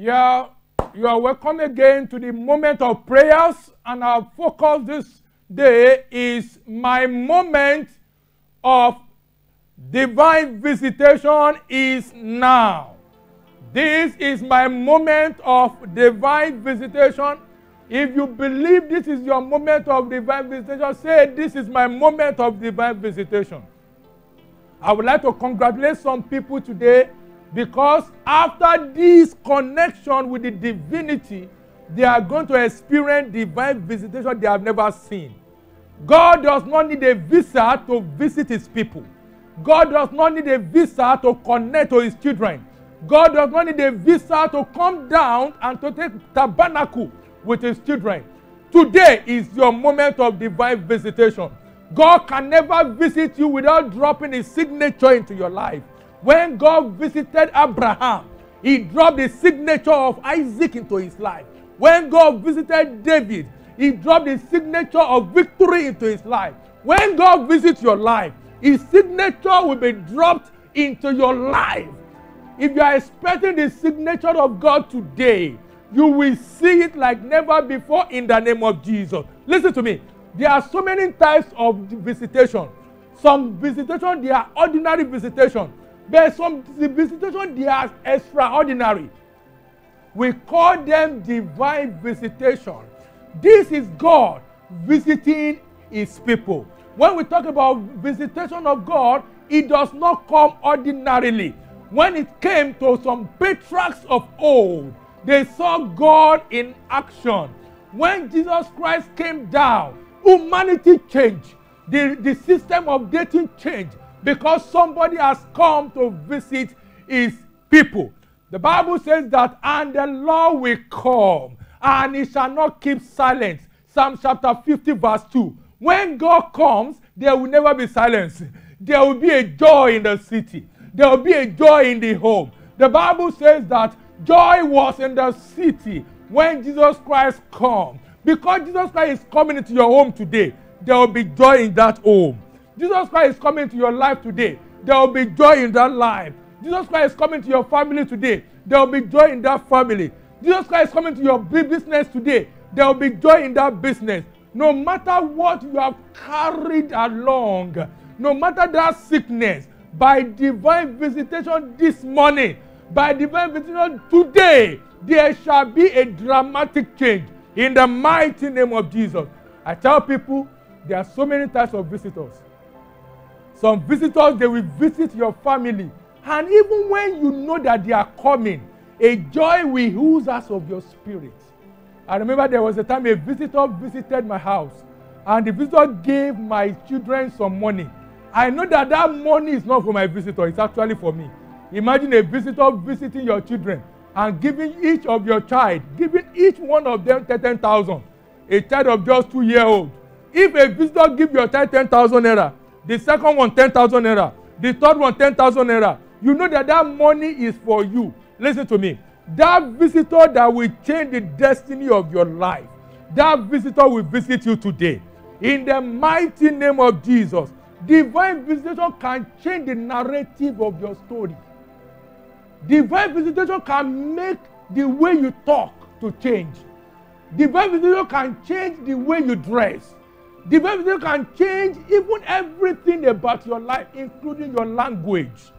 Yeah, you are welcome again to the moment of prayers, and our focus this day is my moment of divine visitation is now. This is my moment of divine visitation. If you believe this is your moment of divine visitation, say, this is my moment of divine visitation. I would like to congratulate some people today, because after this connection with the divinity, they are going to experience divine visitation they have never seen. God does not need a visa to visit his people. God does not need a visa to connect to his children. God does not need a visa to come down and to take tabernacle with his children. Today is your moment of divine visitation. God can never visit you without dropping his signature into your life. When God visited Abraham, he dropped the signature of Isaac into his life. When God visited David, he dropped the signature of victory into his life. When God visits your life, his signature will be dropped into your life. If you are expecting the signature of God today, you will see it like never before in the name of Jesus. Listen to me. There are so many types of visitation. Some visitation, they are ordinary visitation. But some visitation, they are extraordinary. We call them divine visitation. This is God visiting his people. When we talk about visitation of God, it does not come ordinarily. When it came to some patriarchs of old, they saw God in action. When Jesus Christ came down, humanity changed. The system of dating changed, because somebody has come to visit his people. The Bible says that, and the Lord will come, and he shall not keep silence. Psalm chapter 50 verse 2. When God comes, there will never be silence. There will be a joy in the city. There will be a joy in the home. The Bible says that joy was in the city when Jesus Christ comes. Because Jesus Christ is coming into your home today, there will be joy in that home. Jesus Christ is coming to your life today, there will be joy in that life. Jesus Christ is coming to your family today, there will be joy in that family. Jesus Christ is coming to your business today, there will be joy in that business. No matter what you have carried along, no matter that sickness, by divine visitation this morning, by divine visitation today, there shall be a dramatic change in the mighty name of Jesus. I tell people, there are so many types of visitors. Some visitors, they will visit your family. And even when you know that they are coming, a joy will ooze out of your spirit. I remember there was a time a visitor visited my house, and the visitor gave my children some money. I know that that money is not for my visitor, it's actually for me. Imagine a visitor visiting your children and giving each of your child, giving each one of them 10,000. A child of just 2 years old. If a visitor gives your child 10,000 naira, the second one 10,000 naira, the third one 10,000 naira, you know that that money is for you. Listen to me. That visitor that will change the destiny of your life, that visitor will visit you today. In the mighty name of Jesus, divine visitation can change the narrative of your story. Divine visitation can make the way you talk to change. Divine visitation can change the way you dress. Divine visitation can change even everything about your life, including your language.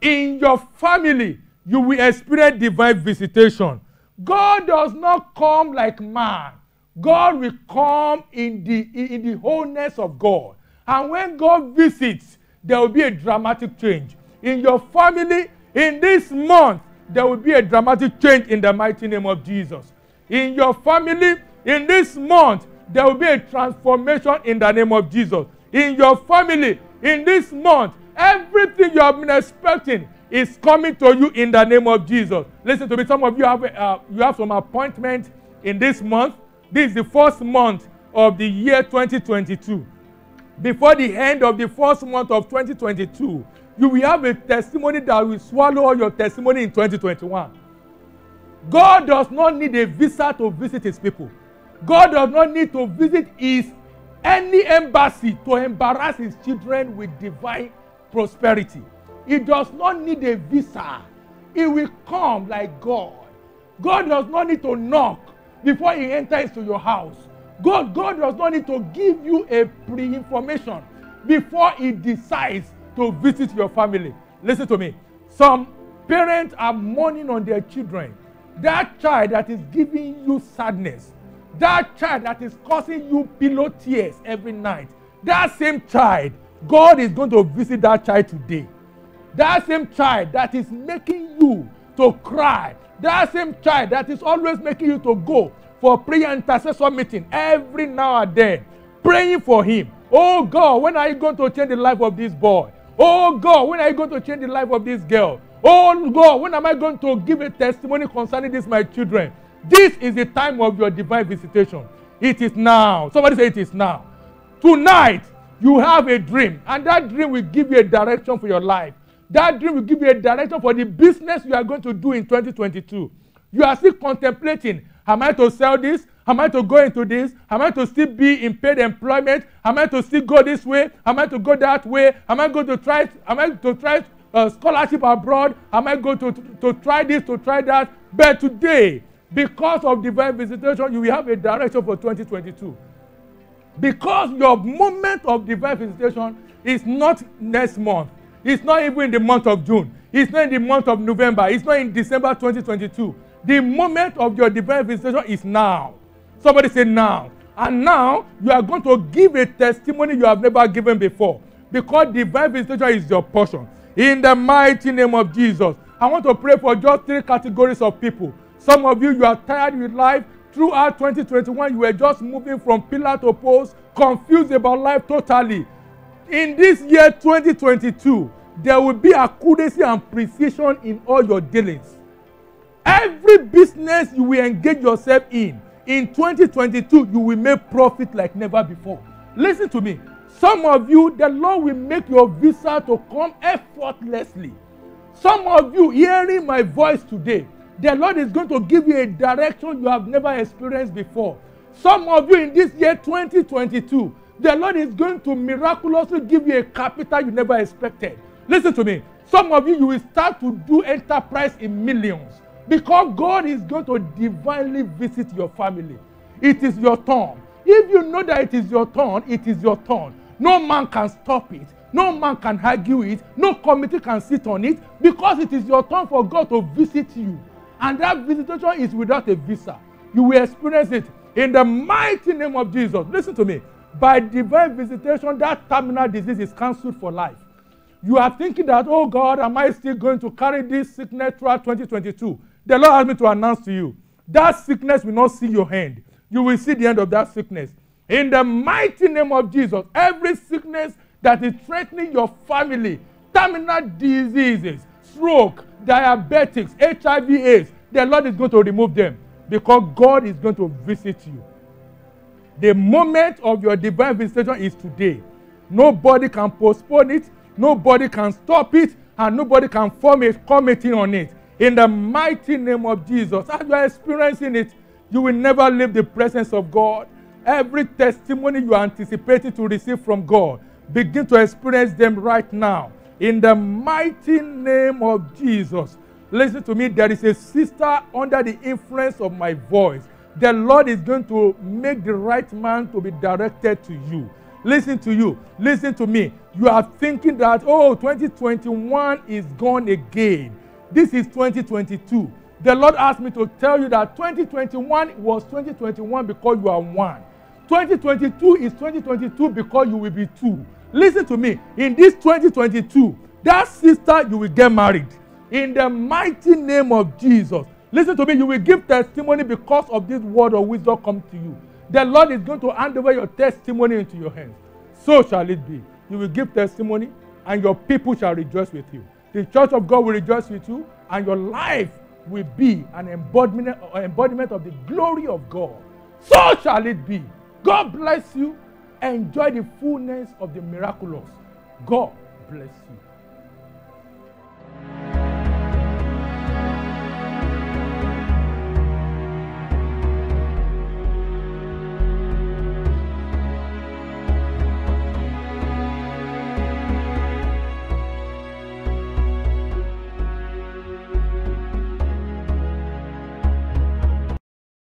In your family, you will experience divine visitation. God does not come like man. God will come in the wholeness of God. And when God visits, there will be a dramatic change. In your family, in this month, there will be a dramatic change in the mighty name of Jesus. In your family, in this month, there will be a transformation in the name of Jesus. In your family, in this month, everything you have been expecting is coming to you in the name of Jesus. Listen to me. Some of you have some appointments in this month. This is the first month of the year 2022. Before the end of the first month of 2022, you will have a testimony that will swallow all your testimony in 2021. God does not need a visa to visit his people. God does not need to visit any embassy to embarrass his children with divine prosperity. He does not need a visa. He will come like God. God does not need to knock before he enters into your house. God does not need to give you a pre-information before he decides to visit your family. Listen to me. Some parents are mourning on their children. That child that is giving you sadness, that child that is causing you pillow tears every night, that same child, God is going to visit that child today. That same child that is making you to cry, that same child that is always making you to go for prayer intercessor meeting every now and then, praying for him. Oh God, when are you going to change the life of this boy? Oh God, when are you going to change the life of this girl? Oh God, when am I going to give a testimony concerning this, my children? This is the time of your divine visitation. It is now. Somebody say it is now. Tonight, you have a dream, and that dream will give you a direction for your life. That dream will give you a direction for the business you are going to do in 2022. You are still contemplating, am I to sell this? Am I to go into this? Am I to still be in paid employment? Am I to still go this way? Am I to go that way? Am I going to try? Scholarship abroad? Am I going to try this, to try that? But today, because of divine visitation, you will have a direction for 2022. Because your moment of divine visitation is not next month. It's not even in the month of June. It's not in the month of November. It's not in December 2022. The moment of your divine visitation is now. Somebody say now. And now, you are going to give a testimony you have never given before. Because divine visitation is your portion. In the mighty name of Jesus, I want to pray for just 3 categories of people. Some of you are tired with life. Throughout 2021, you were just moving from pillar to post, confused about life totally. In this year 2022, there will be accuracy and precision in all your dealings. Every business you will engage yourself in 2022, you will make profit like never before. Listen to me. Some of you, the Lord will make your visa to come effortlessly. Some of you hearing my voice today, the Lord is going to give you a direction you have never experienced before. Some of you in this year 2022, the Lord is going to miraculously give you a capital you never expected. Listen to me. Some of you, you will start to do enterprise in millions because God is going to divinely visit your family. It is your turn. If you know that it is your turn, it is your turn. No man can stop it. No man can argue it. No committee can sit on it because it is your turn for God to visit you. And that visitation is without a visa. You will experience it in the mighty name of Jesus. Listen to me. By divine visitation, that terminal disease is cancelled for life. You are thinking that, oh God, am I still going to carry this sickness throughout 2022? The Lord asked me to announce to you, that sickness will not see your hand. You will see the end of that sickness. In the mighty name of Jesus, every sickness that is threatening your family, terminal diseases, stroke, diabetics, HIV/AIDS, the Lord is going to remove them because God is going to visit you. The moment of your divine visitation is today. Nobody can postpone it, nobody can stop it, and nobody can form a committee on it. In the mighty name of Jesus, as you are experiencing it, you will never leave the presence of God. Every testimony you are anticipating to receive from God, begin to experience them right now. In the mighty name of Jesus. Listen to me, there is a sister under the influence of my voice. The Lord is going to make the right man to be directed to you. Listen to you. Listen to me. You are thinking that, oh, 2021 is gone again. This is 2022. The Lord asked me to tell you that 2021 was 2021 because you are one. 2022 is 2022 because you will be two. Listen to me. In this 2022, that sister, you will get married. In the mighty name of Jesus. Listen to me. You will give testimony because of this word of wisdom come to you. The Lord is going to hand over your testimony into your hands. So shall it be. You will give testimony and your people shall rejoice with you. The church of God will rejoice with you and your life will be an embodiment of the glory of God. So shall it be. God bless you. Enjoy the fullness of the miraculous. God bless you.